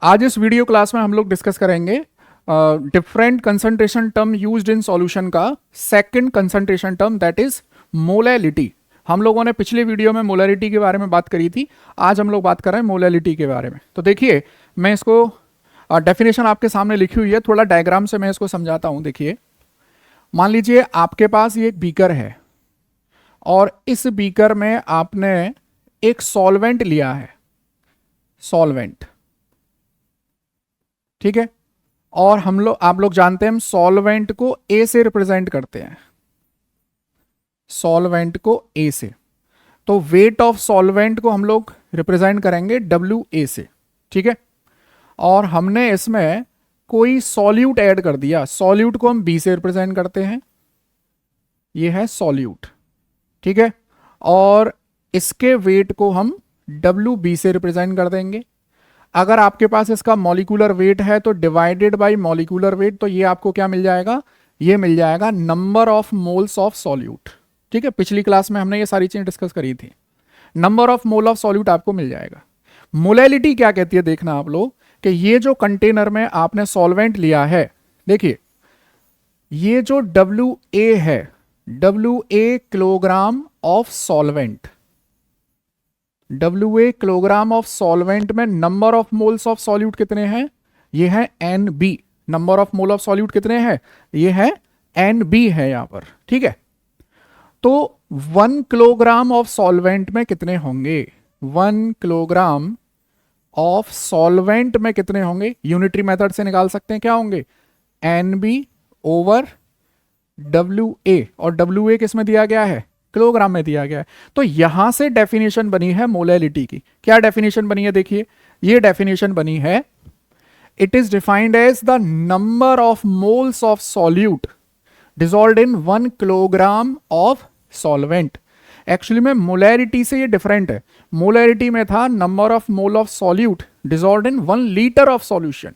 आज इस video class में हम लोग डिस्कस करेंगे different concentration term used in solution का second concentration term that is molality. हम लोगों ने पिछले वीडियो में मोलैलिटी के बारे में बात करी थी। आज हम लोग बात कर रहे हैं मोलैलिटी के बारे में। तो देखिए, मैं इसको डेफिनेशन आपके सामने लिखी हुई है, थोड़ा डायग्राम से मैं इसको समझाता हूं। देखिए, मान लीजिए आपके पास ये एक बीकर है और इस बीकर में आपने एक सॉल्वेंट लिया है, सॉल्वेंट, ठीक है। और आप लोग जानते हैं हम सॉल्वेंट को ए से रिप्रेजेंट करते हैं, सॉल्वेंट को ए से। तो वेट ऑफ सॉल्वेंट को हम लोग रिप्रेजेंट करेंगे डब्ल्यू ए से, ठीक है। और हमने इसमें कोई सॉल्यूट ऐड कर दिया, सॉल्यूट को हम बी से रिप्रेजेंट करते हैं, ये है सॉल्यूट, ठीक है। और इसके वेट को हम डब्ल्यू बी से रिप्रेजेंट कर देंगे। अगर आपके पास इसका मॉलिक्यूलर वेट है तो डिवाइडेड बाय मॉलिक्यूलर वेट, तो ये आपको क्या मिल जाएगा, ये मिल जाएगा number of moles of solute, ठीक है। पिछली क्लास में हमने ये सारी चीजें डिस्कस करी थी। Number of mole of solute आपको मिल जाएगा। मोलैलिटी क्या कहती है, देखना आप लोग कि ये जो कंटेनर में आपने सॉल्वेंट लिया है, देखिए ये जो डब्ल्यू ए है, W A kilogram of solvent, W A kilogram of solvent में number of moles of solute कितने हैं, ये है N B. Number of mole of solute कितने हैं, ये है एन बी है यहां पर, ठीक है। तो 1 किलोग्राम ऑफ सॉल्वेंट में कितने होंगे, 1 किलोग्राम ऑफ सॉल्वेंट में कितने होंगे, यूनिटरी मेथड से निकाल सकते हैं, क्या होंगे, N B over W A. और डब्ल्यू ए किस में दिया गया है, किलोग्राम में दिया गया है। तो यहां से डेफिनेशन बनी है मोलैलिटी की। क्या डेफिनेशन बनी है, देखिए ये डेफिनेशन बनी है, it is defined as the number of moles of solute dissolved in 1 kilogram of solvent. Actually में मोलैरिटी से ये डिफरेंट है। मोलैरिटी में था number of mole of solute dissolved in 1 litre of solution,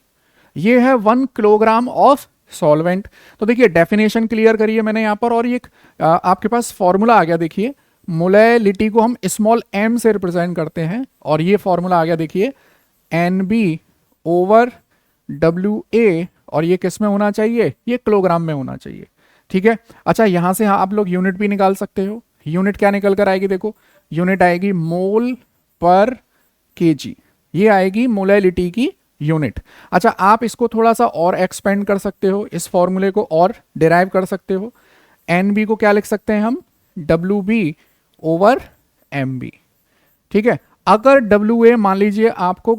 ये है 1 किलोग्राम ऑफ सॉल्वेंट। तो देखिए डेफिनेशन क्लियर करिए मैंने यहां पर, और ये आपके पास फॉर्मूला आ गया। देखिए मोलैलिटी को हम स्मॉल एम से रिप्रेजेंट करते हैं, और ये फॉर्मूला आ गया, देखिए N B over W A, और ये किस में होना चाहिए, ये किलोग्राम में होना चाहिए, ठीक है। अच्छा, यहां से आप लोग यूनिट भी निकाल सकते हो। यूनिट क्या निकल कर आएगी, देखो यूनिट आएगी मोल पर केजी, ये आएगी मोलैलिटी की यूनिट। अच्छा, आप इसको थोड़ा सा और एक्सपेंड कर सकते हो, इस फॉर्मूले को और डिराइव कर सकते हो। एन बी को क्या लिख सकते हैं हम, W B over M B, ठीक है। अगर डब्ल्यू ए मान लीजिए आपको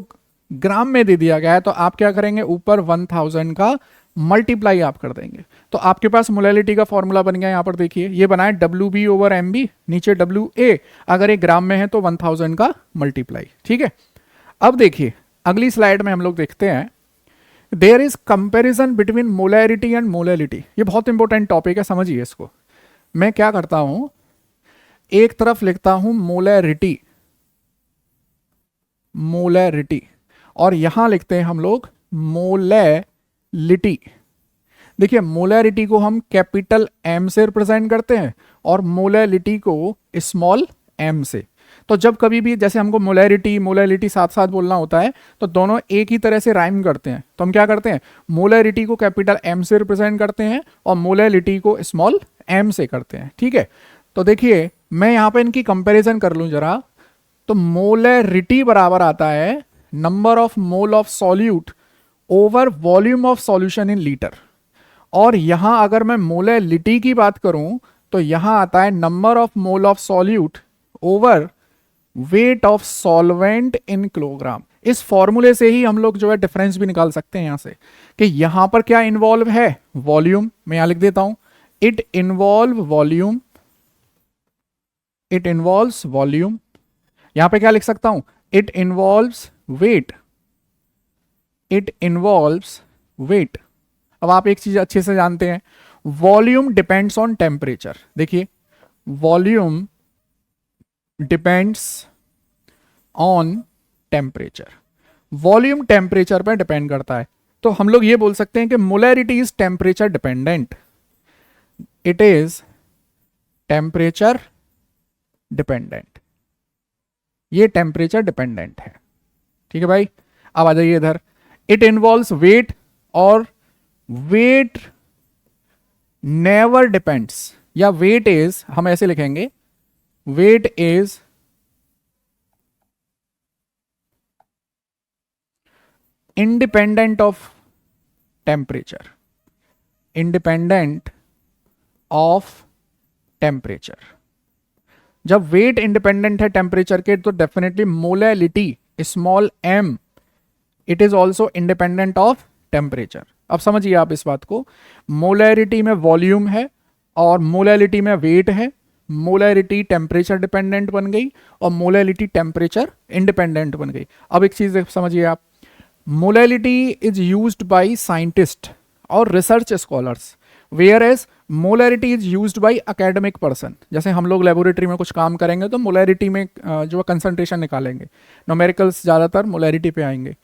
ग्राम में दे दिया गया है, तो आप क्या करेंगे, ऊपर 1000 का मल्टीप्लाई आप कर देंगे, तो आपके पास मोलैलिटी का फॉर्मूला बन गया। यहां पर देखिए ये बना है W B over M B, नीचे डब्ल्यू ए, अगर ये ग्राम में है तो 1000 का मल्टीप्लाई, ठीक है। अब देखिए अगली स्लाइड में हम लोग देखते हैं, there is comparison between molarity and molality. ये बहुत इंपॉर्टेंट टॉपिक है, समझिए इसको। मैं क्या करता हूं, एक तरफ लिखता हूं मोलैरिटी, मोलैरिटी, और यहां लिखते हैं हम लोग मोलैलिटी। देखिए मोलैरिटी को हम कैपिटल एम से रिप्रेजेंट करते हैं और मोलैलिटी को स्मॉल एम से। तो जब कभी भी जैसे हमको मोलैरिटी मोलैलिटी साथ साथ बोलना होता है, तो दोनों एक ही तरह से राइम करते हैं। तो हम क्या करते हैं, मोलैरिटी को कैपिटल एम से रिप्रेजेंट करते हैं और मोलैलिटी को स्मॉल एम से करते हैं, ठीक है। तो देखिए मैं यहां पे इनकी कंपैरिजन कर लूं जरा, तो मोलैरिटी बराबर आता है number of mole of solute over volume of solution in litre. और यहां अगर मैं मोलैलिटी की बात करूं तो यहां आता है number of mole of solute over weight of solvent in kilogram. इस फॉर्मूले से ही हम लोग जो है डिफरेंस भी निकाल सकते हैं यहां से, कि यहां पर क्या इन्वॉल्व है, वॉल्यूम। मैं यहां लिख देता हूं, it involve volume, it involves volume. यहां पे क्या लिख सकता हूं, it involves weight, it involves weight. अब आप एक चीज अच्छे से जानते हैं, वॉल्यूम डिपेंड्स ऑन टेम्परेचर। देखिए volume depends on temperature, volume temperature पर डिपेंड करता है। तो हम लोग ये बोल सकते हैं कि molarity is temperature dependent, it is temperature dependent, ये टेम्परेचर डिपेंडेंट है, ठीक है भाई। अब आ जाइए इधर, इट इन्वॉल्व्स वेट और वेट नेवर डिपेंड्स, या वेट इज, हम ऐसे लिखेंगे, weight is independent of temperature, independent of temperature. जब वेट इंडिपेंडेंट है टेम्परेचर के तो definitely molality small m it is also independent of temperature. अब समझिए आप इस बात को, मोलैरिटी में वॉल्यूम है और मोलैलिटी में वेट है, मोलैरिटी टेम्परेचर डिपेंडेंट बन गई और मोलैलिटी टेम्परेचर इंडिपेंडेंट बन गई। अब एक चीज समझिए आप, molality is used by scientist और research scholars, whereas molarity is used by academic person. जैसे हम लोग लेबोरेटरी में कुछ काम करेंगे तो मोलैरिटी में जो कंसंट्रेशन निकालेंगे, न्यूमेरिकल्स ज़्यादातर मोलैरिटी पे आएंगे,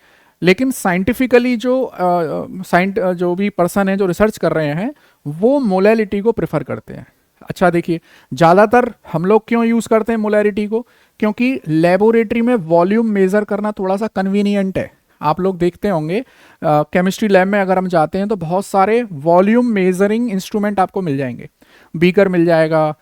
लेकिन साइंटिफिकली जो भी पर्सन है जो रिसर्च कर रहे हैं वो मोलैलिटी को प्रेफर करते हैं। अच्छा देखिए, ज़्यादातर हम लोग क्यों यूज़ करते हैं मोलैरिटी को, क्योंकि लेबोरेटरी में वॉल्यूम मेज़र करना थोड़ा सा कन्वीनियंट है। आप लोग देखते होंगे केमिस्ट्री लैब में अगर हम जाते हैं तो बहुत सारे वॉल्यूम मेजरिंग इंस्ट्रूमेंट आपको मिल जाएंगे, बीकर मिल जाएगा,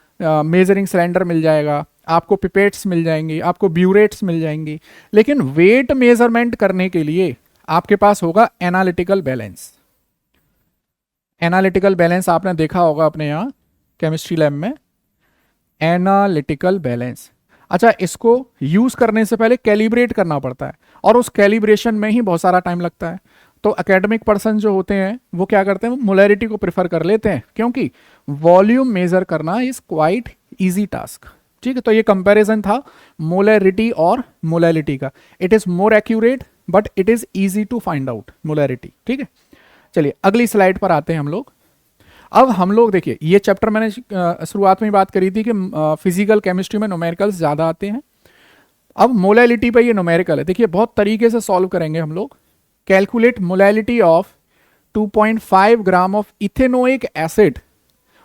मेजरिंग सिलेंडर मिल जाएगा, आपको पिपेट्स मिल जाएंगी, आपको ब्यूरेट्स मिल जाएंगी, लेकिन वेट मेजरमेंट करने के लिए आपके पास होगा एनालिटिकल बैलेंस। एनालिटिकल बैलेंस आपने देखा होगा अपने यहाँ केमिस्ट्री लैब में, एनालिटिकल बैलेंस। अच्छा, इसको यूज करने से पहले कैलिब्रेट करना पड़ता है और उस कैलिब्रेशन में ही बहुत सारा टाइम लगता है। तो एकेडमिक पर्सन जो होते हैं वो क्या करते हैं, वो मोलैरिटी को प्रेफर कर लेते हैं क्योंकि वॉल्यूम मेजर करना इज क्वाइट इजी टास्क। ठीक है, तो ये कंपैरिजन था मोलैरिटी और मोलैलिटी का। It is more accurate but it is easy to find out molarity. ठीक है, चलिए अगली स्लाइड पर आते हैं हम लोग। अब हम लोग देखिए, ये चैप्टर मैंने शुरुआत में ही बात करी थी कि फिजिकल केमिस्ट्री में न्यूमेरिकल्स ज़्यादा आते हैं। अब मोलैलिटी पे ये न्यूमेरिकल है, देखिए बहुत तरीके से सॉल्व करेंगे हम लोग। Calculate molality of 2.5 gram of ethanoic acid,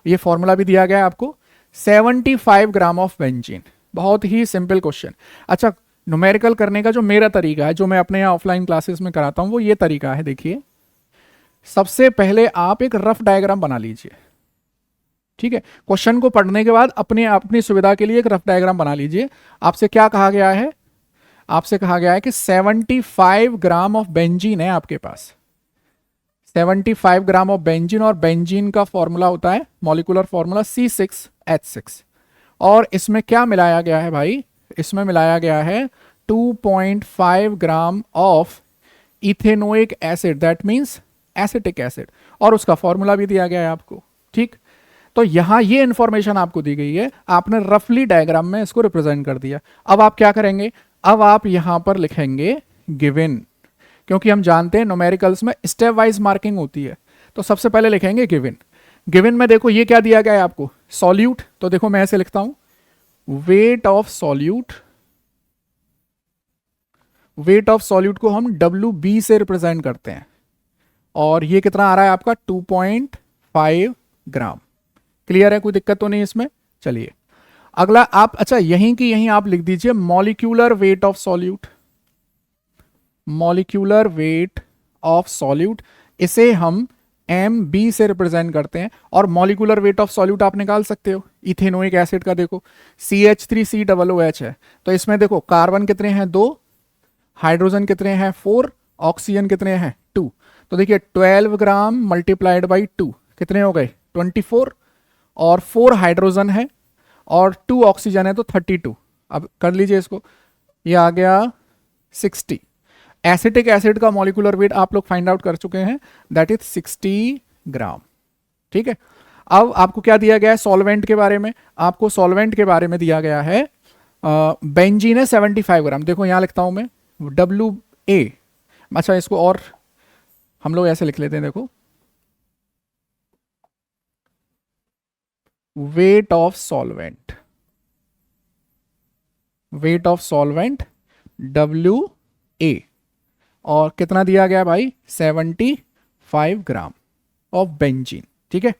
ये फॉर्मूला भी दिया गया है आपको, 75 ग्राम ऑफ बेंजीन। बहुत ही सिंपल क्वेश्चन। अच्छा, न्यूमेरिकल करने का जो मेरा तरीका है, जो मैं अपने यहाँ ऑफलाइन क्लासेस में कराता हूँ, वो ये तरीका है। देखिए, सबसे पहले आप एक रफ डायग्राम बना लीजिए। ठीक है, क्वेश्चन को पढ़ने के बाद अपनी सुविधा के लिए एक रफ डायग्राम बना लीजिए। आपसे क्या कहा गया है, आपसे कहा गया है कि 75 ग्राम ऑफ बेंजीन है आपके पास, 75 ग्राम ऑफ बेंजीन, और बेंजीन का फॉर्मूला होता है मॉलिक्यूलर फॉर्मूला C6H6। और इसमें क्या मिलाया गया है भाई, इसमें मिलाया गया है 2.5 gram of ethanoic acid, that means acetic acid, और उसका फॉर्मूला भी दिया गया है आपको। ठीक, तो यहां ये इंफॉर्मेशन आपको दी गई है, आपने रफली डायग्राम में इसको रिप्रेजेंट कर दिया। अब आप क्या करेंगे, अब आप यहां पर लिखेंगे गिवन, क्योंकि हम जानते हैं न्यूमेरिकल्स में स्टेप वाइज मार्किंग होती है। तो सबसे पहले लिखेंगे गिवन। गिवन में देखो ये क्या दिया गया है आपको, सॉल्यूट। तो देखो मैं ऐसे लिखता हूं, weight of solute, weight of solute को हम WB से रिप्रेजेंट करते हैं, और ये कितना आ रहा है आपका 2.5 ग्राम। क्लियर है, कोई दिक्कत तो नहीं इसमें। चलिए अगला आप, अच्छा यहीं की यहीं आप लिख दीजिए molecular weight of solute, molecular weight of solute, इसे हम MB से रिप्रेजेंट करते हैं। और मॉलिक्यूलर वेट ऑफ सॉल्यूट आप निकाल सकते हो इथेनोइक एसिड का। देखो CH3COOH है, तो इसमें देखो कार्बन कितने हैं 2, हाइड्रोजन कितने हैं 4, ऑक्सीजन कितने हैं 2। तो देखिए 12 ग्राम मल्टीप्लाइड बाई 2 कितने हो गए 24, और 4 हाइड्रोजन है और 2 ऑक्सीजन है तो 32। अब कर लीजिए इसको, ये आ गया 60। एसिटिक एसिड का मॉलिक्यूलर वेट आप लोग फाइंड आउट कर चुके हैं, दैट इज 60 ग्राम। ठीक है, अब आपको क्या दिया गया है सॉल्वेंट के बारे में, आपको सॉल्वेंट के बारे में दिया गया है बेंजीन है 75 ग्राम। देखो यहां लिखता हूं मैं WA। अच्छा, इसको और हम लोग ऐसे लिख लेते हैं, देखो weight of solvent, weight of solvent WA, और कितना दिया गया भाई 75 ग्राम ऑफ बेंजीन। ठीक है,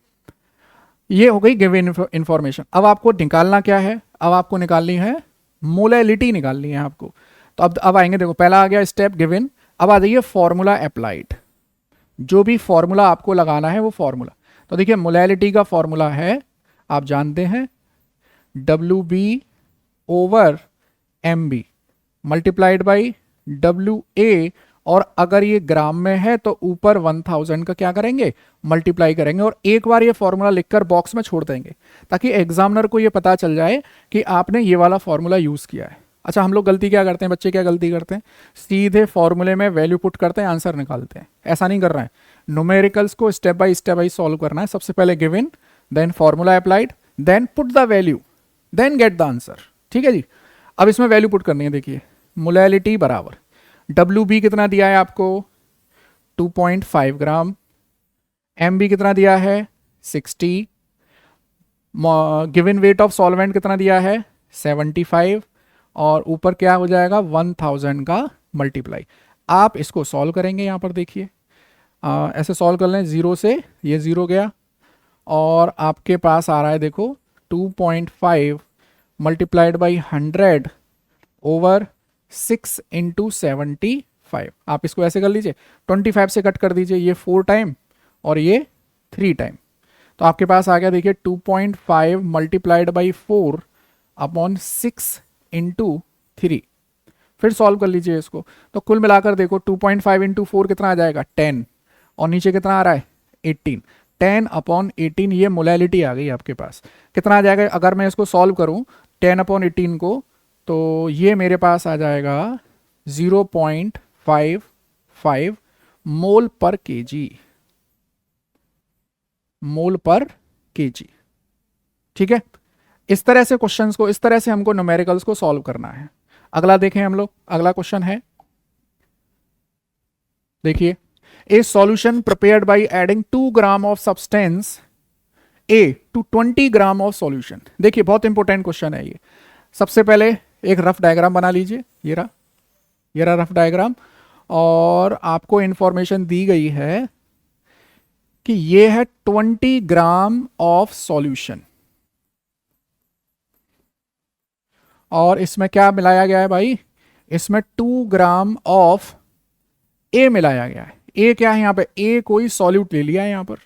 ये हो गई गिवन इंफॉर्मेशन। अब आपको निकालना क्या है, अब आपको निकालनी है मोलैलिटी, निकालनी है आपको। तो अब आएंगे, देखो पहला आ गया स्टेप गिवन, अब आ जाइए फॉर्मूला अप्लाइड, जो भी फॉर्मूला आपको लगाना है वो फॉर्मूला। तो देखिए मोलैलिटी का फॉर्मूला है, आप जानते हैं, WB over MB multiplied by WA, और अगर ये ग्राम में है तो ऊपर 1000 का क्या करेंगे, मल्टीप्लाई करेंगे, और एक बार ये फॉर्मूला लिखकर बॉक्स में छोड़ देंगे ताकि एग्जामिनर को ये पता चल जाए कि आपने ये वाला फॉर्मूला यूज़ किया है। अच्छा, हम लोग गलती क्या करते हैं, बच्चे क्या गलती करते हैं, सीधे फॉर्मूले में वैल्यू पुट करते हैं, आंसर निकालते हैं। ऐसा नहीं कर रहा है, न्यूमेरिकल्स को स्टेप बाय सॉल्व करना है। सबसे पहले given, then formula applied, then put the value, then get the answer. ठीक है जी। अब इसमें वैल्यू पुट करनी है। देखिए मोलैलिटी बराबर WB कितना दिया है आपको, 2.5 ग्राम, MB कितना दिया है 60, गिवन वेट ऑफ सॉल्वेंट कितना दिया है 75, और ऊपर क्या हो जाएगा 1000 का मल्टीप्लाई। आप इसको सॉल्व करेंगे, यहाँ पर देखिए ऐसे सॉल्व कर लें, 0 से ये 0 गया, और आपके पास आ रहा है देखो 2.5 मल्टीप्लाइड बाई 100 ओवर 6 इंटू 75। आप इसको ऐसे कर लीजिए, 25 से कट कर दीजिए, ये 4 टाइम और ये 3 टाइम, तो आपके पास आ गया देखिए 2.5 मल्टीप्लाइड बाई 4 अपॉन 6 इंटू 3। फिर सॉल्व कर लीजिए इसको, तो कुल मिलाकर देखो 2.5 इंटू 4 कितना आ जाएगा 10, और नीचे कितना आ रहा है 18, 10 अपॉन 18, ये मोलैलिटी आ गई आपके पास। कितना आ जाएगा अगर मैं इसको सॉल्व करूं 10 अपॉन 18 को, तो ये मेरे पास आ जाएगा 0.55 मोल पर केजी, मोल पर केजी। ठीक है, इस तरह से क्वेश्चंस को, इस तरह से हमको न्यूमेरिकल्स को सॉल्व करना है। अगला देखें हम लोग, अगला क्वेश्चन है, देखिए, a solution prepared by adding 2 gram of substance A to 20 gram of solution. देखिए बहुत इंपॉर्टेंट क्वेश्चन है ये। सबसे पहले एक रफ डायग्राम बना लीजिए, ये रहा रफ डायग्राम, और आपको इंफॉर्मेशन दी गई है कि ये है 20 ग्राम ऑफ सॉल्यूशन, और इसमें क्या मिलाया गया है भाई, इसमें 2 ग्राम ऑफ A मिलाया गया है। A क्या है यहाँ पे, A कोई सॉल्यूट ले लिया है यहाँ पर।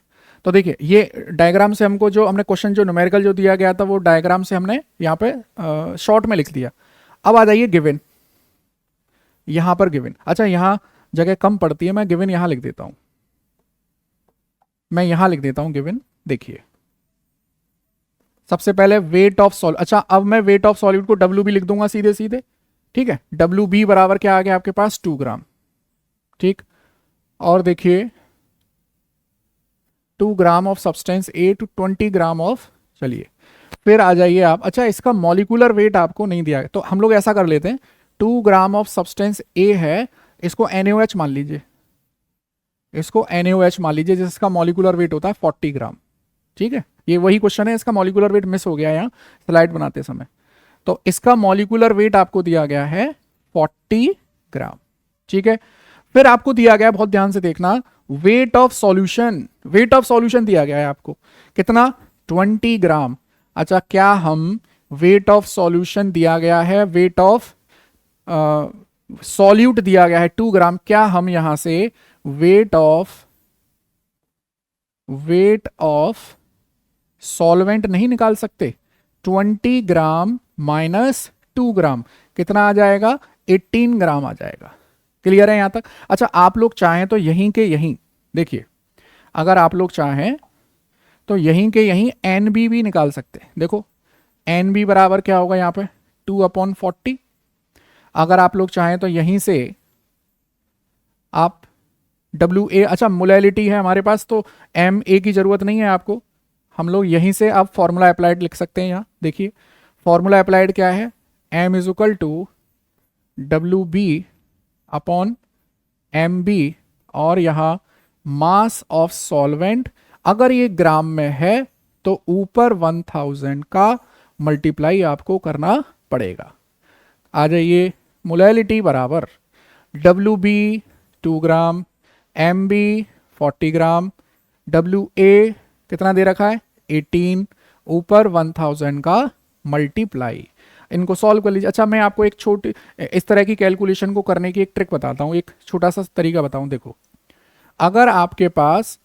तो देखिए ये डायग्राम से हमको, जो हमने क्वेश्चन जो न्यूमेरिकल जो दिया गया था वो डायग्राम से हमने यहाँ पे शॉर्ट में लिख दिया। अब आ जाइए गिवन, यहां पर गिवन, अच्छा यहां जगह कम पड़ती है, मैं गिवन यहां लिख देता हूं, मैं यहां लिख देता हूं गिवन। देखिए सबसे पहले वेट ऑफ सॉल्यूट, अच्छा अब मैं वेट ऑफ सॉल्यूट को WB लिख दूंगा सीधे सीधे। ठीक है, WB बराबर क्या आ गया आपके पास 2 ग्राम। ठीक, और देखिए 2 gram of substance A to 20 gram of, चलिए फिर आ जाइए आप, अच्छा इसका मॉलिक्यूलर वेट आपको नहीं दिया है, तो हम लोग ऐसा कर लेते हैं, 2 ग्राम ऑफ सब्सटेंस A है, इसको NaOH मान लीजिए, इसको NaOH मान लीजिए, जिसका मॉलिक्यूलर वेट होता है 40 ग्राम। ठीक है, ये वही क्वेश्चन है, इसका मॉलिक्यूलर वेट मिस हो गया यहाँ स्लाइड बनाते समय, तो इसका मॉलिक्यूलर वेट आपको दिया गया है 40 ग्राम। ठीक है, फिर आपको दिया गया, बहुत ध्यान से देखना, weight of solution, weight of solution दिया गया है आपको कितना 20 ग्राम। अच्छा क्या हम वेट ऑफ सॉल्यूशन दिया गया है, वेट ऑफ सॉल्यूट दिया गया है 2 ग्राम, क्या हम यहां से वेट ऑफ सॉल्वेंट नहीं निकाल सकते? 20 ग्राम माइनस 2 ग्राम कितना आ जाएगा 18 ग्राम आ जाएगा। क्लियर है यहां तक? अच्छा आप लोग चाहें तो यहीं के यहीं देखिए, अगर आप लोग चाहें तो यहीं के यहीं NB भी निकाल सकते हैं। देखो NB बराबर क्या होगा यहाँ पे 2/40। अगर आप लोग चाहें तो यहीं से आप WA, अच्छा मोलैलिटी है हमारे पास तो MA की जरूरत नहीं है आपको, हम लोग यहीं से आप फॉर्मूला अप्लाइड लिख सकते हैं। यहाँ देखिए फॉर्मूला अप्लाइड क्या है, M is equal to WB upon MB, और यहाँ मास ऑफ सॉल्वेंट, अगर ये ग्राम में है तो ऊपर 1000 का मल्टीप्लाई आपको करना पड़ेगा। आ जाइए, मोलैलिटी बराबर WB 2 ग्राम, MB 40 ग्राम, WA कितना दे रखा है 18, ऊपर 1000 का मल्टीप्लाई। इनको सॉल्व कर लीजिए। अच्छा, मैं आपको एक छोटी इस तरह की कैलकुलेशन को करने की एक ट्रिक बताता हूँ, एक छोटा सा तरीका बताऊँ। देखो, अगर आपके पास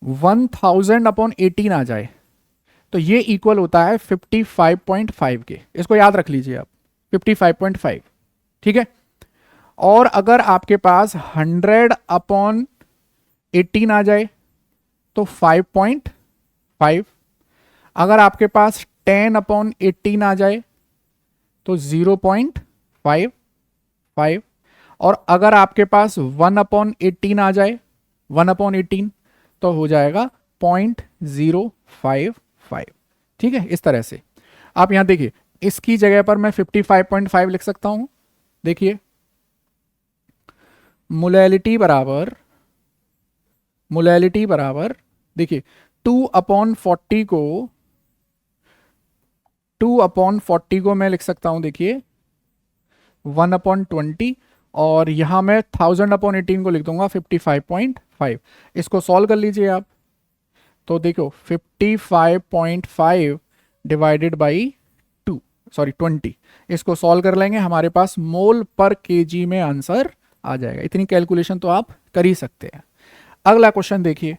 1000/18 आ जाए तो ये इक्वल होता है 55.5 के, इसको याद रख लीजिए आप, 55.5, ठीक है। और अगर आपके पास 100/18 आ जाए तो 5.5। अगर आपके पास 10/18 आ जाए तो 0.55। और अगर आपके पास 1/18 आ जाए, 1/18, तो हो जाएगा 0.055। ठीक है, इस तरह से आप यहां देखिए, इसकी जगह पर मैं 55.5 लिख सकता हूं। देखिए, मोलैलिटी बराबर देखिए 2/40 को मैं लिख सकता हूं, देखिए 1/20, और यहां मैं 1000/18 को लिख दूंगा 55.5। इसको सॉल्व कर लीजिए आप, तो देखो 55.5 डिवाइडेड बाई 20, इसको सॉल्व कर लेंगे, हमारे पास मोल पर केजी में आंसर आ जाएगा। इतनी कैलकुलेशन तो आप कर ही सकते हैं। अगला क्वेश्चन देखिए,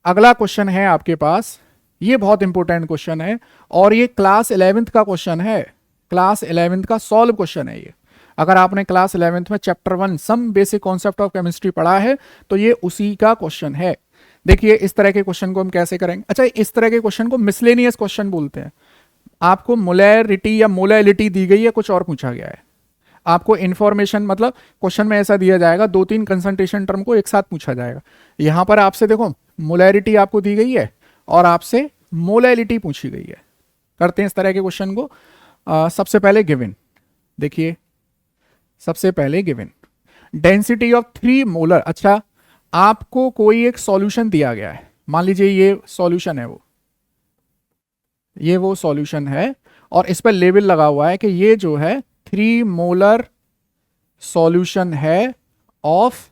अगला क्वेश्चन है आपके पास, ये बहुत इंपॉर्टेंट क्वेश्चन है और ये क्लास 11th का क्वेश्चन है, क्लास 11th का सॉल्व क्वेश्चन है ये। अगर आपने क्लास 11th में chapter 1 some basic concept of chemistry पढ़ा है तो ये उसी का क्वेश्चन है। देखिए, इस तरह के क्वेश्चन को हम कैसे करेंगे। अच्छा, इस तरह के क्वेश्चन को मिसलेनियस क्वेश्चन बोलते हैं। आपको मोलैरिटी या मोलैलिटी दी गई है, कुछ और पूछा गया है, आपको इंफॉर्मेशन मतलब क्वेश्चन में ऐसा दिया जाएगा, 2-3 कंसंट्रेशन टर्म को एक साथ पूछा जाएगा। यहां पर आपसे देखो मोलैरिटी आपको दी गई है और आपसे मोलैलिटी पूछी गई है। करते हैं इस तरह के क्वेश्चन को। सबसे पहले गिवन, देखिए सबसे पहले गिवन डेंसिटी ऑफ 3 मोलर। अच्छा, आपको कोई एक सॉल्यूशन दिया गया है, मान लीजिए ये सॉल्यूशन है, वो सॉल्यूशन है और इस पर लेबल लगा हुआ है कि ये जो है 3 मोलर सॉल्यूशन है ऑफ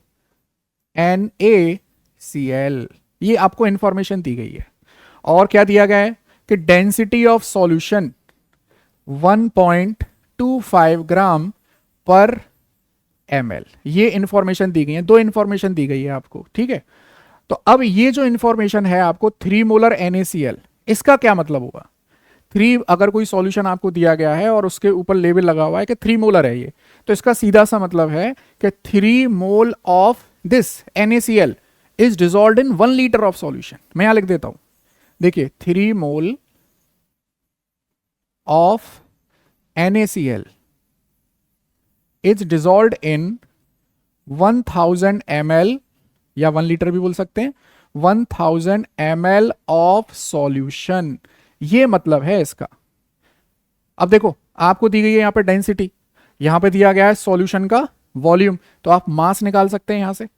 NaCl। ये आपको इंफॉर्मेशन दी गई है और क्या दिया गया है कि डेंसिटी ऑफ सॉल्यूशन 1.25 ग्राम पर ml। ये इंफॉर्मेशन दी गई है, 2 इंफॉर्मेशन दी गई है आपको, ठीक है। तो अब ये जो इंफॉर्मेशन है आपको 3 मोलर NaCl, इसका क्या मतलब होगा। 3, अगर कोई सॉल्यूशन आपको दिया गया है और उसके ऊपर लेबल लगा हुआ है कि 3 मोलर है ये, तो इसका सीधा सा मतलब है कि 3 mole of this NaCl is dissolved in 1 litre of solution. मैं यहां लिख देता हूं, देखिए 3 मोल of NaCl is dissolved in 1000 ml, या 1 लीटर भी बोल सकते हैं, 1000 ml ऑफ सॉल्यूशन। ये मतलब है इसका। अब देखो, आपको दी गई है यहां पे डेंसिटी, यहां पे दिया गया है सॉल्यूशन का वॉल्यूम, तो आप मास निकाल सकते हैं यहां से।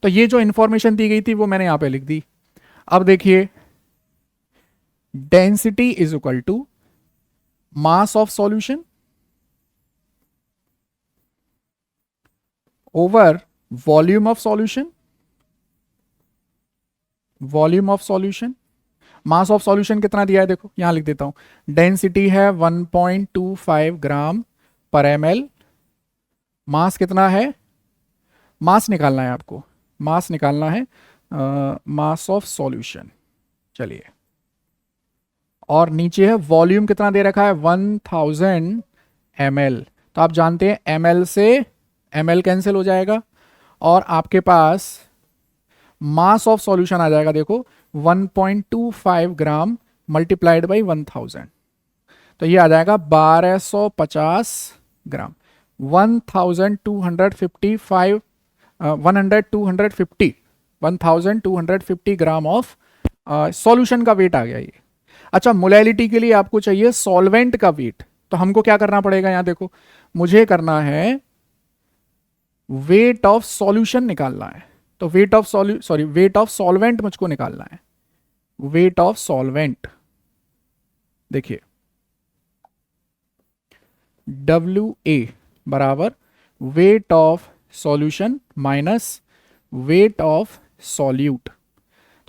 तो ये जो इंफॉर्मेशन दी गई थी वो मैंने यहां पे लिख दी। अब देखिए, density is equal to mass of solution over volume of solution, volume of solution. Mass of solution कितना दिया है, देखो यहां लिख देता हूं, डेंसिटी है 1.25 ग्राम पर ml। मास कितना है, मास निकालना है आपको, मास निकालना है, मास ऑफ सॉल्यूशन। चलिए, और नीचे है वॉल्यूम कितना दे रखा है, 1000 ml। तो आप जानते हैं ml से ml कैंसिल हो जाएगा और आपके पास मास ऑफ सॉल्यूशन आ जाएगा, देखो 1.25 ग्राम मल्टीप्लाइड बाई 1000, तो ये आ जाएगा 1250 ग्राम। 1250 ग्राम ऑफ सॉल्यूशन का वेट आ गया ये। अच्छा, मोलैलिटी के लिए आपको चाहिए सॉल्वेंट का वेट, तो हमको क्या करना पड़ेगा, यहां देखो मुझे करना है वेट ऑफ सॉल्यूशन निकालना है, तो वेट ऑफ सॉल्वेंट मुझको निकालना है, वेट ऑफ सॉल्वेंट। देखिए WA बराबर weight of solution minus weight of solute.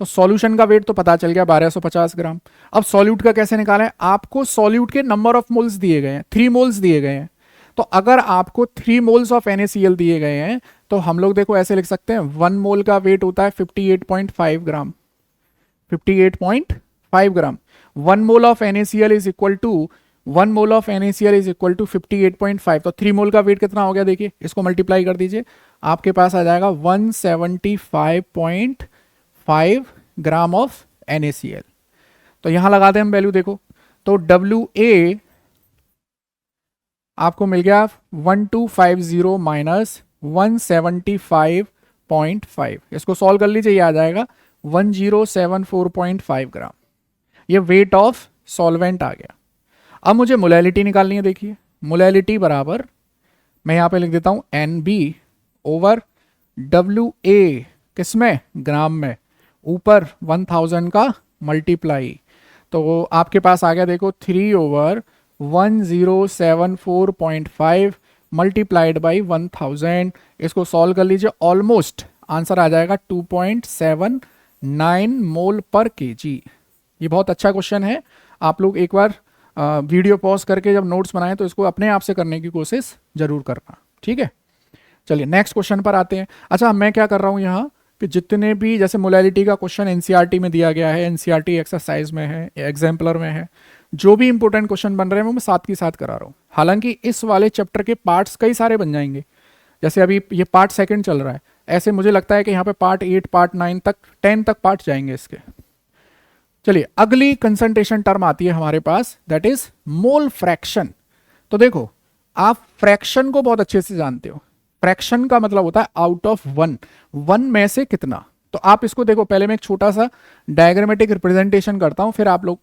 तो सॉल्यूशन का वेट तो पता चल गया 1250 ग्राम। अब सॉल्यूट का कैसे निकाला है, आपको सॉल्यूट के नंबर ऑफ मोल्स दिए गए हैं, 3 मोल्स दिए गए हैं। तो अगर आपको 3 मोल्स ऑफ NaCl दिए गए हैं तो हम लोग देखो ऐसे लिख सकते हैं 1 मोल का वेट होता है 58.5 gram, 58.5 gram. 1 mole of NaCl is equal to 1 mole of NaCl is equal to 58.5। तो 3 मोल का वेट कितना हो गया, देखिए इसको मल्टीप्लाई कर दीजिए, आपके पास आ जाएगा 175.5 ग्राम ऑफ NaCl। तो यहां लगा दें हम वैल्यू, देखो तो WA आपको मिल गया 1250 माइनस 175.5, इसको सॉल्व कर लीजिए, ये आ जाएगा 1074.5 ग्राम। ये वेट ऑफ सॉल्वेंट आ गया। अब मुझे मोलैलिटी निकालनी है। देखिए मोलैलिटी बराबर, मैं यहां पे लिख देता हूं NB ओवर WA, किसमें, ग्राम में, ऊपर 1000 का मल्टीप्लाई, तो आपके पास आ गया देखो 3/1074.5 मल्टीप्लाइड बाई 1000। इसको सॉल्व कर लीजिए, ऑलमोस्ट आंसर आ जाएगा 2.79 मोल पर kg। ये बहुत अच्छा क्वेश्चन है, आप लोग एक बार वीडियो पॉज करके जब नोट्स बनाएं तो इसको अपने आप से करने की कोशिश जरूर करना, ठीक है। चलिए नेक्स्ट क्वेश्चन पर आते हैं। अच्छा मैं क्या कर रहा हूं यहाँ कि जितने भी जैसे मोलैलिटी का क्वेश्चन NCERT में दिया गया है, NCERT एक्सरसाइज में है, एग्जाम्पलर में है, जो भी इंपॉर्टेंट क्वेश्चन बन रहे हैं वो मैं साथ के साथ करा रहा हूँ। हालांकि इस वाले चैप्टर के पार्ट्स कई सारे बन जाएंगे, जैसे अभी ये पार्ट 2 चल रहा है, ऐसे मुझे लगता है कि यहाँ पे पार्ट 8, पार्ट 9 तक, 10 तक पार्ट जाएंगे इसके। चलिए अगली कंसंट्रेशन टर्म आती है हमारे पास, दैट इज मोल फ्रैक्शन। तो देखो आप फ्रैक्शन को बहुत अच्छे से जानते हो, फ्रैक्शन का मतलब होता है आउट ऑफ 1, 1 में से कितना। तो आप इसको देखो, पहले मैं एक छोटा सा डायग्रामेटिक रिप्रेजेंटेशन करता हूं, फिर आप लोग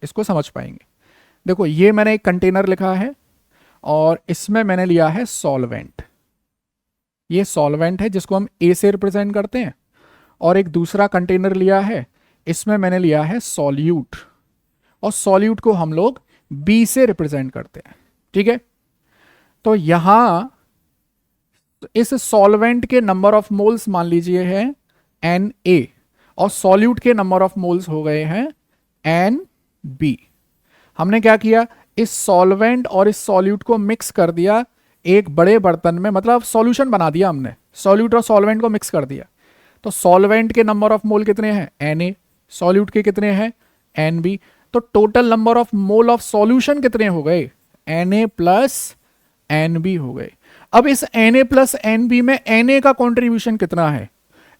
इसको समझ पाएंगे। देखो ये मैंने एक कंटेनर लिखा है और इसमें मैंने लिया है सॉल्वेंट, ये सॉल्वेंट है जिसको हम A से रिप्रेजेंट करते हैं, और एक दूसरा कंटेनर लिया है, इसमें मैंने लिया है सॉल्यूट, और सॉल्यूट को हम लोग B से रिप्रेजेंट करते हैं, ठीक है। तो यहां इस सॉल्वेंट के नंबर ऑफ मोल्स मान लीजिए है Na, और सॉल्यूट के नंबर ऑफ मोल्स हो गए हैं NB। हमने क्या किया, इस सॉल्वेंट और इस सॉल्यूट को मिक्स कर दिया एक बड़े बर्तन में, मतलब सॉल्यूशन बना दिया हमने, सॉल्यूट और सॉल्वेंट को मिक्स कर दिया। तो सॉल्वेंट के नंबर ऑफ मोल कितने हैं Na, सॉल्यूट के कितने हैं NB। तो total number of mole of solution कितने हो गए, Na प्लस NB हो गए। अब इस Na प्लस NB में Na का कॉन्ट्रीब्यूशन कितना है,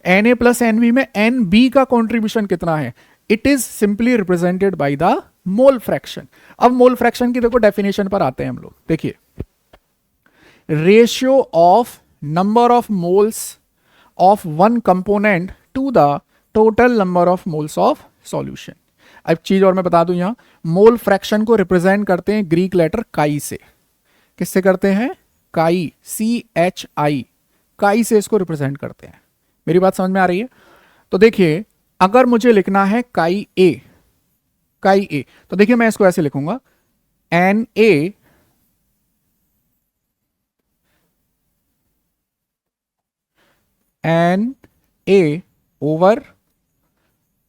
Na प्लस NB में NB का कॉन्ट्रीब्यूशन कितना है, it is simply represented by the mole fraction. अब मोल फ्रैक्शन की देखो डेफिनेशन पर आते हैं हम लोग। देखिए ratio of number of moles of one component to the total number of moles of solution. अब चीज और मैं बता दूं, यहां मोल फ्रैक्शन को रिप्रेजेंट करते हैं ग्रीक लेटर काई से। किससे करते हैं, काई, CHI, काई से इसको रिप्रेजेंट करते हैं। मेरी बात समझ में आ रही है। तो देखिए अगर मुझे लिखना है काई A, काई A, तो देखिए मैं इसको ऐसे लिखूंगा Na over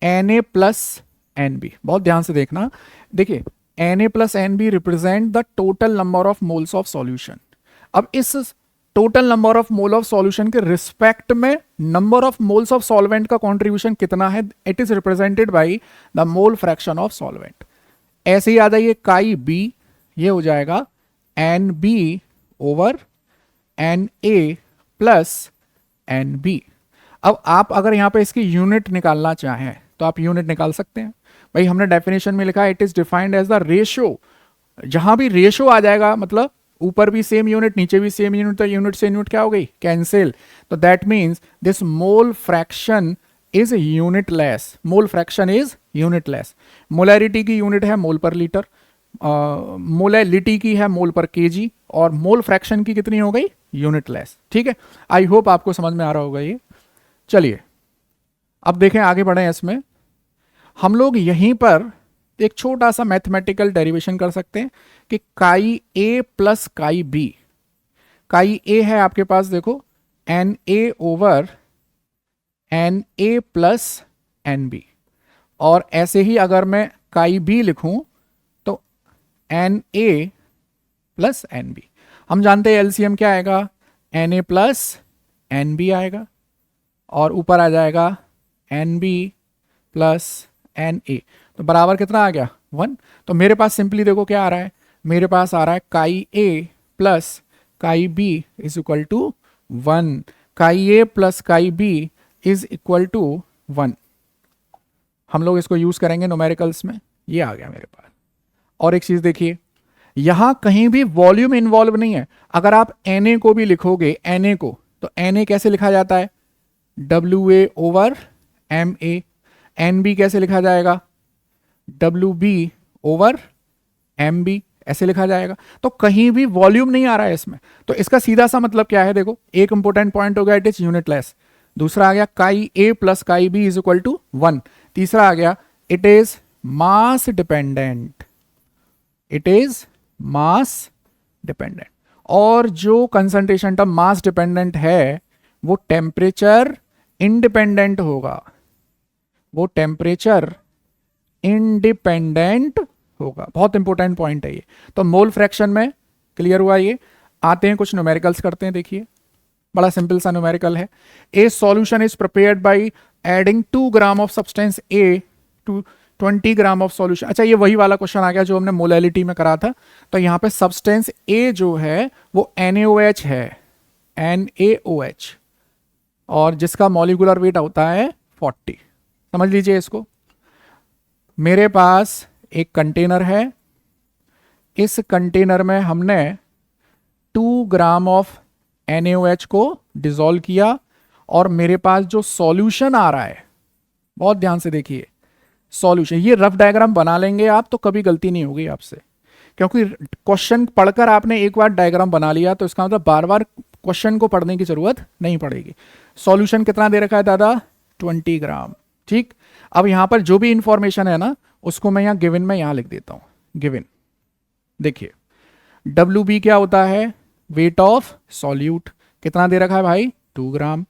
Na plus NB। बहुत ध्यान से देखना, देखिए Na plus NB represent the total number of moles of solution. अब इस total number of mole of solution के रिस्पेक्ट में number of moles of solvent का कंट्रीब्यूशन कितना है, it is represented by the mole fraction of solvent. ऐसे ही आ जाइए काई B, ये हो जाएगा NB over Na plus NB। अब आप अगर यहां पे इसकी यूनिट निकालना चाहें तो आप यूनिट निकाल सकते हैं। भाई हमने डेफिनेशन में लिखा है it is defined as the ratio, जहां भी रेशियो आ जाएगा मतलब ऊपर भी सेम यूनिट नीचे भी सेम यूनिट, तो यूनिट से यूनिट क्या हो गई, कैंसिल। तो that means this mole fraction is unitless, mole fraction is unitless. Molarity की यूनिट है मोल पर लीटर, मोलैलिटी की है मोल पर kg, और मोल फ्रैक्शन की कितनी हो गई, यूनिटलेस। ठीक है, आई होप आपको समझ में आ रहा होगा ये। चलिए अब देखें आगे बढ़े, इसमें हम लोग यहीं पर एक छोटा सा मैथमेटिकल डेरिवेशन कर सकते हैं कि काई A प्लस काई B, काई A है आपके पास देखो Na over Na plus NB। और ऐसे ही अगर मैं काई बी लिखूं तो Na प्लस NB। हम जानते हैं एलसीएम क्या आएगा, Na प्लस NB आएगा और ऊपर आ जाएगा NB प्लस Na। तो बराबर कितना आ गया, 1। तो मेरे पास सिंपली देखो क्या आ रहा है, मेरे पास आ रहा है chi A plus chi B is equal to 1। Chi A plus chi B is equal to 1। हम लोग इसको यूज करेंगे न्यूमेरिकल्स में, ये आ गया मेरे पास। और एक चीज देखिए, यहां कहीं भी वॉल्यूम इन्वॉल्व नहीं है। अगर आप Na को भी लिखोगे, Na को, तो Na कैसे लिखा जाता है, WA ओवर MA। NB कैसे लिखा जाएगा, WB ओवर MB, ऐसे लिखा जाएगा। तो कहीं भी वॉल्यूम नहीं आ रहा है इसमें। तो इसका सीधा सा मतलब क्या है, देखो एक इंपॉर्टेंट पॉइंट हो गया, इट इज यूनिटलेस। दूसरा आ गया chi A plus chi B is equal to 1। तीसरा आ गया it is mass dependent, it is mass dependent. और जो कंसंट्रेशन टर्म मास डिपेंडेंट है वो टेम्परेचर इंडिपेंडेंट होगा, वो टेम्परेचर इंडिपेंडेंट होगा। बहुत इंपॉर्टेंट पॉइंट है ये। तो मोल फ्रैक्शन में क्लियर हुआ ये। आते हैं कुछ न्यूमेरिकल्स करते हैं, देखिए बड़ा सिंपल सा न्यूमेरिकल है। A solution is prepared by adding 2 gram of substance A to 20 gram of solution. अच्छा, ये वही वाला क्वेश्चन आ गया जो हमने मोलैलिटी में करा था। तो यहां पे सब्सटेंस ए जो है वो NaOH है, NaOH, और जिसका मॉलिक्यूलर वेट होता है 40। समझ लीजिए इसको। मेरे पास एक कंटेनर है, इस कंटेनर में हमने 2 ग्राम ऑफ NaOH को डिसॉल्व किया और मेरे पास जो सॉल्यूशन आ रहा है, बहुत ध्यान से देखिए सॉल्यूशन, ये रफ डायग्राम बना लेंगे आप तो कभी गलती नहीं होगी आपसे, क्योंकि क्वेश्चन पढ़कर आपने एक बार डायग्राम बना लिया तो इसका मतलब बार बार क्वेश्चन को पढ़ने की जरूरत नहीं पड़ेगी। सॉल्यूशन कितना दे रखा है दादा, 20 ग्राम। ठीक, अब यहां पर जो भी इंफॉर्मेशन है ना उसको मैं यहां गिवन में यहां लिख देता हूं। गिवन देखिए, WB क्या होता है, वेट ऑफ सॉल्यूट। कितना दे रखा है भाई, 2 ग्राम।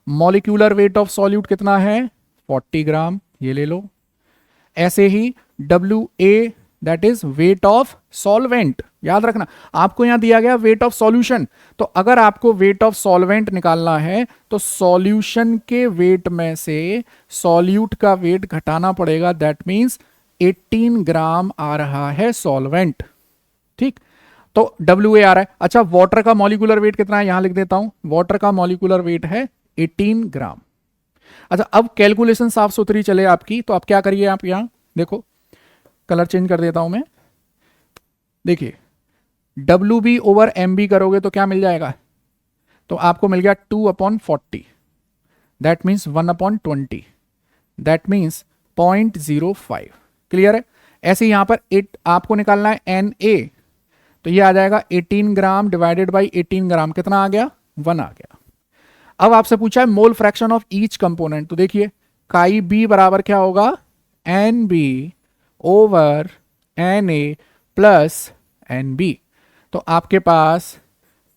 मॉलिक्यूलर वेट ऑफ सॉल्यूट कितना है, 40 ग्राम, ये ले लो। ऐसे ही WA that is weight of solvent. याद रखना आपको यहां दिया गया वेट ऑफ सॉल्यूशन, तो अगर आपको वेट ऑफ सॉल्वेंट निकालना है तो सॉल्यूशन के वेट में से सॉल्यूट का वेट घटाना पड़ेगा। दैट मींस 18 ग्राम आ रहा है सॉल्वेंट। ठीक, तो WA आ रहा है। अच्छा, वाटर का मॉलिक्यूलर वेट कितना है, यहां लिख देता हूं। वाटर का मॉलिक्यूलर वेट है 18 ग्राम। अच्छा, अब कैलकुलेशन साफ सुथरी चले आपकी, तो आप क्या करिए, आप यहां देखो, कलर चेंज कर देता हूं मैं। देखिए WB ओवर MB करोगे तो क्या मिल जाएगा, तो आपको मिल गया 2/40, that means 1/20, that means 0.05। Clear है। ऐसे यहां पर आपको निकालना है Na, तो ये आ जाएगा 18 ग्राम डिवाइडेड बाई 18 ग्राम, कितना आ गया, 1 आ गया। अब आपसे पूछा है मोल फ्रैक्शन ऑफ ईच कंपोनेंट, तो देखिए काई बी बराबर क्या होगा, NB over Na plus NB। तो आपके पास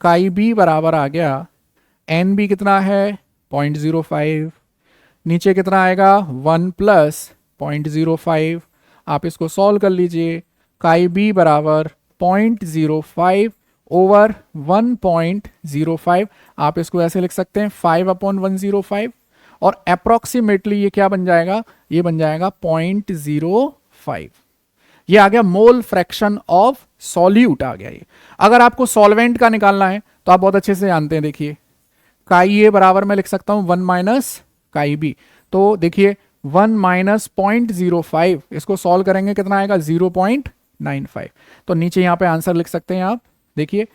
काई बी बराबर आ गया, NB कितना है 0.05, नीचे कितना आएगा 1 प्लस 0.05। आप इसको सॉल्व कर लीजिए। काई बी बराबर 0.05 ओवर 1.05, आप इसको ऐसे लिख सकते हैं 5/105, और अप्रोक्सीमेटली ये क्या बन जाएगा, ये बन जाएगा 0.05। ये आ गया मोल फ्रैक्शन ऑफ सॉल्यूट आ गया ये। अगर आपको सॉल्वेंट का निकालना है तो आप बहुत अच्छे से जानते हैं, देखिए काई ए बराबर मैं लिख सकता हूं 1 माइनस काई बी। तो देखिए 1 माइनस 0.05, इसको सॉल्व करेंगे कितना आएगा 0.95। तो नीचे यहां पे आंसर लिख सकते हैं आप। देखिए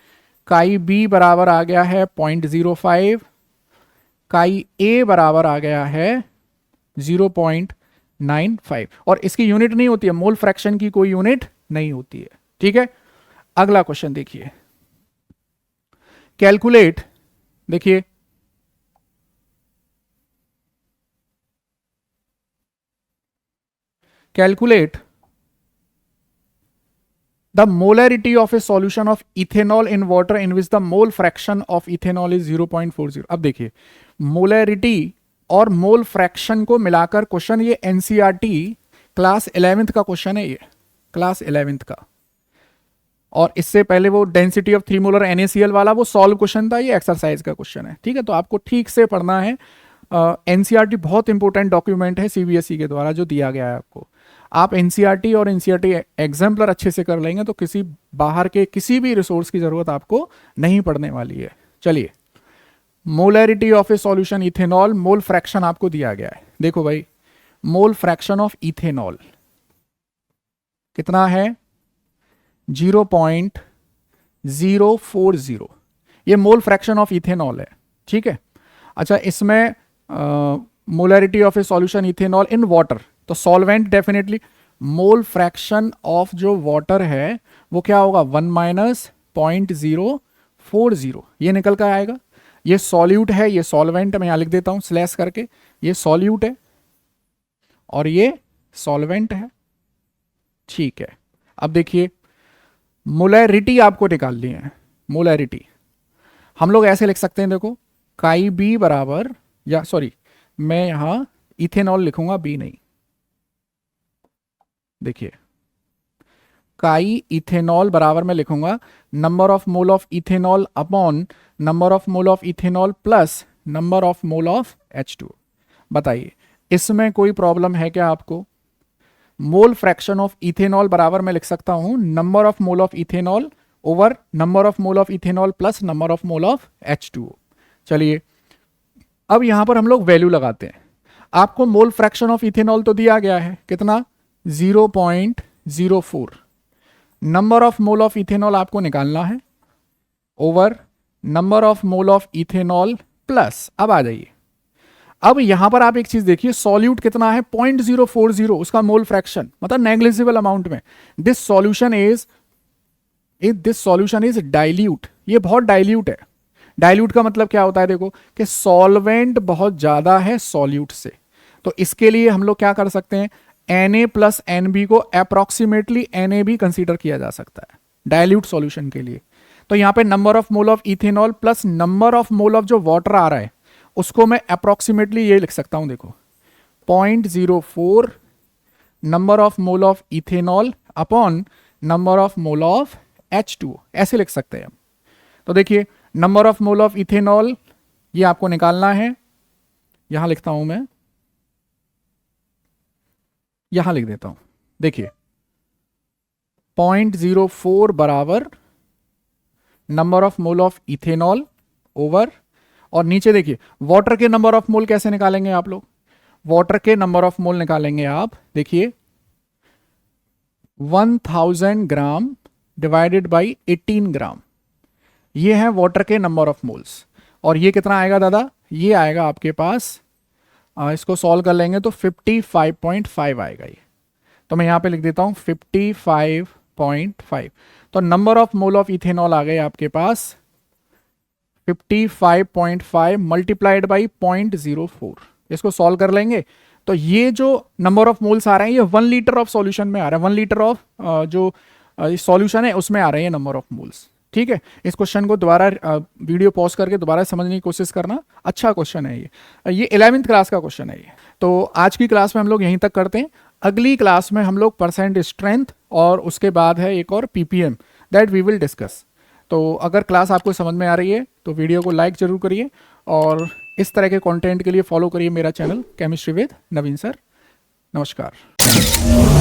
काई बी बराबर आ गया है 0.05, काई ए बराबर आ गया है 0.95, और इसकी यूनिट नहीं होती है, मोल फ्रैक्शन की कोई यूनिट नहीं होती है। ठीक है, अगला क्वेश्चन देखिए, कैलकुलेट। देखिए calculate the molarity of a solution of ethanol in water in which the mole fraction of ethanol is 0.40। अब देखिए मोलैरिटी और मोल फ्रैक्शन को मिलाकर क्वेश्चन, ये एनसीईआरटी क्लास 11th का क्वेश्चन है, ये क्लास 11th का। और इससे पहले वो डेंसिटी ऑफ 3 मोलर NaCl वाला वो सॉल्व क्वेश्चन था, ये एक्सरसाइज का क्वेश्चन है। ठीक है, तो आपको ठीक से पढ़ना है। एनसीईआरटी बहुत इंपॉर्टेंट डॉक्यूमेंट है सीबीएसई के द्वारा जो दिया गया है आपको। आप एनसीईआरटी और एनसीईआरटी एग्जाम्पलर अच्छे से कर लेंगे तो किसी बाहर के किसी भी रिसोर्स की जरूरत आपको नहीं पड़ने वाली है। चलिए, molarity of a solution ethanol, mole fraction आपको दिया गया है। देखो भाई, मोल फ्रैक्शन ऑफ इथेनॉल कितना है? 0.040। ये मोल फ्रैक्शन ऑफ इथेनॉल है। ठीक है, अच्छा, इसमें molarity of a solution ethanol in water, तो solvent definitely. Mole fraction of जो वाटर है वो क्या होगा? 1 - 0.040, ये निकल कर आएगा। ये सॉल्यूट है, ये सॉल्वेंट, मैं यहां लिख देता हूं स्लैश करके। ये सॉल्यूट है और ये सॉल्वेंट है। ठीक है, अब देखिए, मोलैरिटी आपको निकालनी है। मोलैरिटी हम लोग ऐसे लिख सकते हैं, देखो, काई बी बराबर, या सॉरी, मैं यहां इथेनॉल लिखूंगा, बी नहीं। देखिए, काई इथेनॉल बराबर मैं लिखूंगा number of mole of ethanol upon number of mole of ethanol plus number of mole of H2। बताइए, इसमें कोई प्रॉब्लम है क्या आपको? मोल फ्रैक्शन ऑफ इथेनॉल बराबर मैं लिख सकता हूं number of mole of ethanol over number of mole of ethanol plus number of mole of H2O। चलिए, अब यहां पर हम लोग वैल्यू लगाते हैं। आपको मोल फ्रैक्शन ऑफ इथेनॉल तो दिया गया है, कितना? 0.04। Number of mole of ethanol आपको निकालना है over number of mole of ethanol plus, अब आ जाइए, अब यहां पर आप एक चीज देखिए, सॉल्यूट कितना है? 0.040, उसका मोल फ्रैक्शन मतलब नेग्लिजिबल अमाउंट में। दिस सॉल्यूशन इज डाइल्यूट, ये बहुत डाइल्यूट है। डाइल्यूट का मतलब क्या होता है? देखो कि सॉल्वेंट बहुत ज्यादा है सॉल्यूट से, तो इसके लिए हम लोग क्या कर सकते हैं? Na प्लस NB को अप्रोक्सीमेटली NaB कंसीडर किया जा सकता है डाइल्यूट सॉल्यूशन के लिए। तो यहां पे number of mole of ethanol plus number of mole of जो वाटर आ रहा है उसको मैं अप्रोक्सीमेटली ये लिख सकता हूं, देखो, 0.04 number of mole of ethanol upon number of mole of H2, ऐसे लिख सकते हैं हम। तो देखिए, number of mole of ethanol ये आपको निकालना है, यहां लिखता हूं मैं, यहां लिख देता हूं। देखिए, 0.04 बराबर number of mole of ethanol over, और नीचे देखिए वाटर के नंबर ऑफ मोल कैसे निकालेंगे आप लोग? वाटर के नंबर ऑफ मोल निकालेंगे आप, देखिए, 1000 ग्राम डिवाइडेड बाई 18 ग्राम, ये है वाटर के नंबर ऑफ मोल्स। और ये कितना आएगा दादा? ये आएगा आपके पास, इसको सॉल्व कर लेंगे तो 55.5 आएगा ये। तो मैं यहां पे लिख देता हूं 55.5। तो number of mole of ethanol आ गए आपके पास 55.5 मल्टीप्लाइड बाई 0.04। इसको सॉल्व कर लेंगे तो ये जो नंबर ऑफ मोल्स आ रहे हैं ये 1 लीटर ऑफ सॉल्यूशन में आ रहा है। 1 लीटर ऑफ जो सॉल्यूशन है उसमें आ रहे हैं नंबर ऑफ मोल्स। ठीक है, इस क्वेश्चन को दोबारा वीडियो पॉज करके दोबारा समझने की कोशिश करना, अच्छा क्वेश्चन है ये 11th क्लास का क्वेश्चन है ये। तो आज की क्लास में हम लोग यहीं तक करते हैं। अगली क्लास में हम लोग परसेंट स्ट्रेंथ और उसके बाद है एक और PPM, that we will discuss. तो अगर क्लास आपको समझ में आ रही है तो वीडियो को लाइक जरूर करिए और इस तरह के कंटेंट के लिए फॉलो करिए मेरा channel chemistry with Naveen sir. नमस्कार।